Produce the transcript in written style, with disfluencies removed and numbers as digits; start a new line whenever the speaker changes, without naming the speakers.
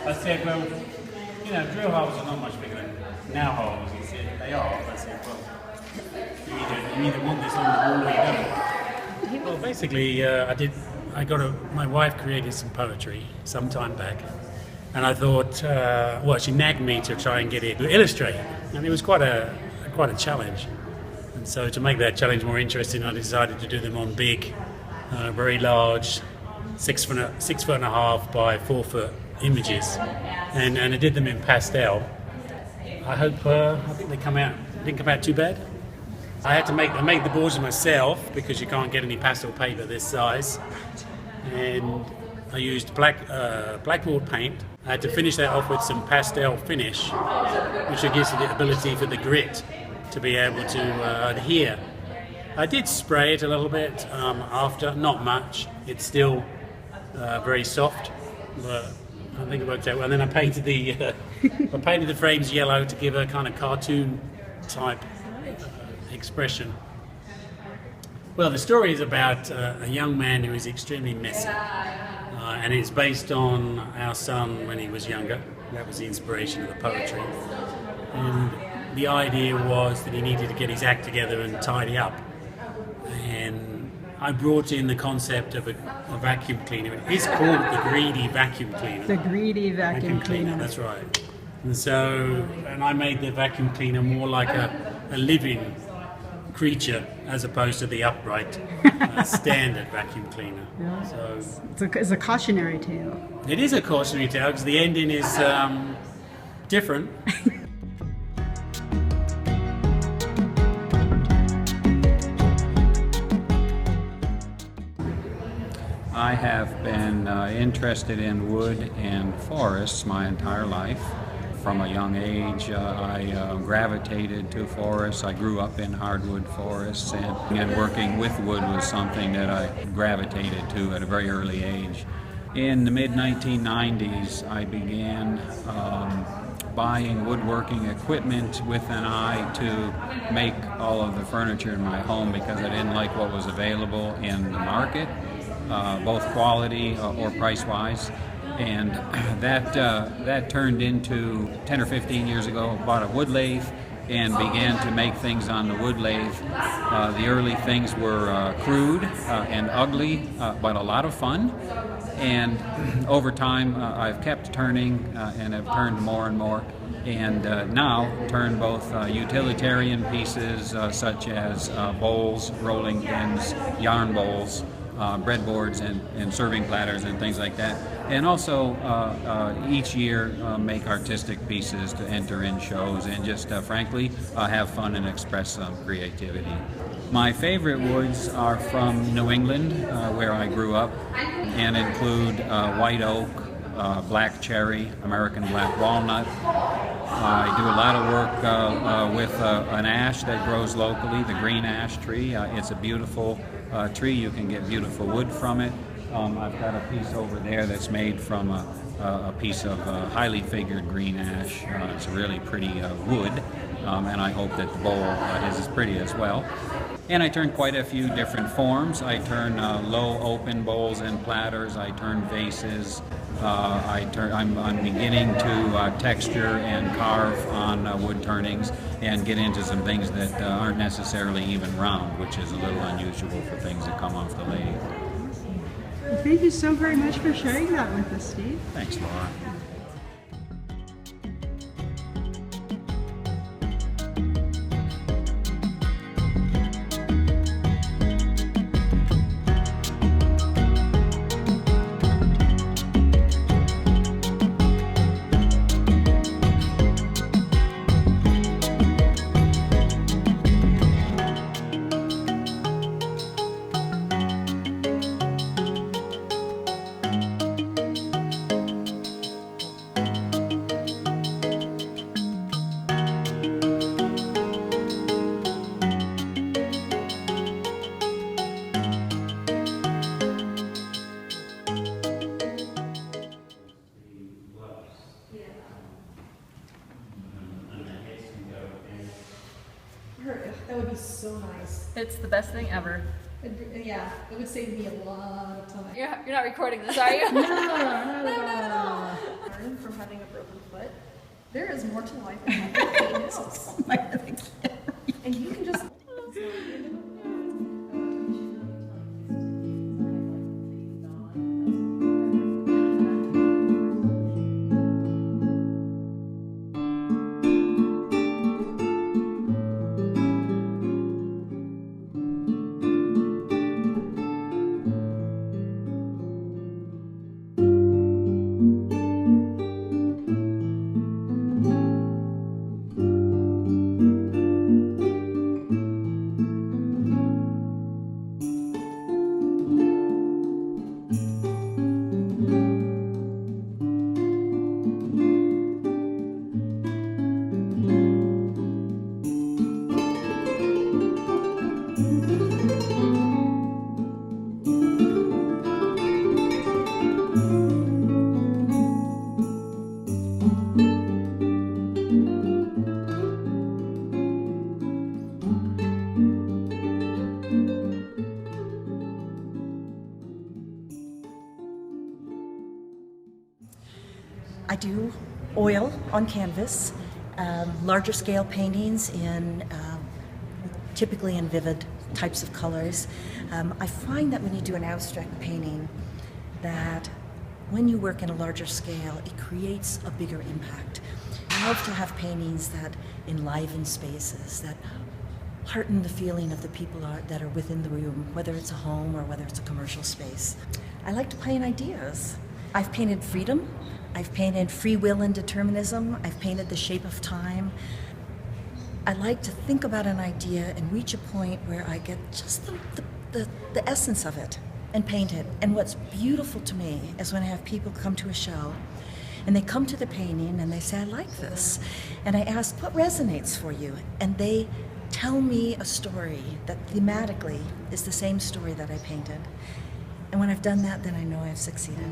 I said, well, you know, drill holes are not much bigger than nail holes. He said, they are. I said, well, you either want this on the wall or you don't. Well, basically, my wife created some poetry some time back, and I thought, well, she nagged me to try and get it to illustrate, and it was quite a challenge. And so to make that challenge more interesting, I decided to do them on big, very large, 6.5 by 4 foot images, and I did them in pastel. I think they didn't come out too bad. I had to make the boards myself because you can't get any pastel paper this size, and I used blackboard paint. I had to finish that off with some pastel finish, which gives you the ability for the grit to be able to adhere. I did spray it a little bit after, not much. It's still very soft, but I think it worked out well. And then I painted the frames yellow to give a kind of cartoon type expression. Well, the story is about a young man who is extremely messy, and it's based on our son when he was younger. That was the inspiration of the poetry. And the idea was that he needed to get his act together and tidy up. And I brought in the concept of a vacuum cleaner. It is called the Greedy Vacuum Cleaner.
The Greedy Vacuum Cleaner.
That's right. And I made the vacuum cleaner more like a living creature as opposed to the upright standard vacuum cleaner.
Yeah.
So
it's a cautionary tale.
it is a cautionary tale because the ending is different.
I have been interested in wood and forests my entire life. From a young age, I gravitated to forests. I grew up in hardwood forests, and working with wood was something that I gravitated to at a very early age. In the mid-1990s, I began buying woodworking equipment with an eye to make all of the furniture in my home because I didn't like what was available in the market, both quality or price-wise. And that turned into 10 or 15 years ago, I bought a wood lathe and began to make things on the wood lathe. The early things were crude and ugly, but a lot of fun. And over time, I've kept turning and have turned more and more. And now turn both utilitarian pieces such as bowls, rolling pins, yarn bowls, breadboards and serving platters and things like that. And also each year make artistic pieces to enter in shows and just frankly have fun and express some creativity. My favorite woods are from New England, where I grew up, and include white oak, black cherry, American black walnut. I do a lot of work with an ash that grows locally, the green ash tree. It's a beautiful tree. You can get beautiful wood from it. I've got a piece over there that's made from a piece of highly figured green ash. It's a really pretty wood, and I hope that the bowl is as pretty as well. And I turn quite a few different forms. I turn low open bowls and platters. I turn vases. I'm beginning to texture and carve on wood turnings and get into some things that aren't necessarily even round, which is a little unusual for things that come off the lathe.
Well, thank you so very much for sharing that with us, Steve.
Thanks, Laura.
That would be so nice.
It's the best thing ever.
Yeah, it would save me a lot of time.
You're not recording this, are you?
No, not at all.
Learn from having a broken foot. There is more to life than having a pain nails. And you can just.
I do oil on canvas, larger scale paintings in typically in vivid types of colors. I find that when you do an abstract painting, that when you work in a larger scale, it creates a bigger impact. I love to have paintings that enliven spaces, that hearten the feeling of the people that are within the room, whether it's a home or whether it's a commercial space. I like to paint ideas. I've painted freedom, I've painted free will and determinism, I've painted the shape of time. I like to think about an idea and reach a point where I get just the essence of it and paint it. And what's beautiful to me is when I have people come to a show and they come to the painting and they say, I like this. And I ask, what resonates for you? And they tell me a story that thematically is the same story that I painted. And when I've done that, then I know I've succeeded.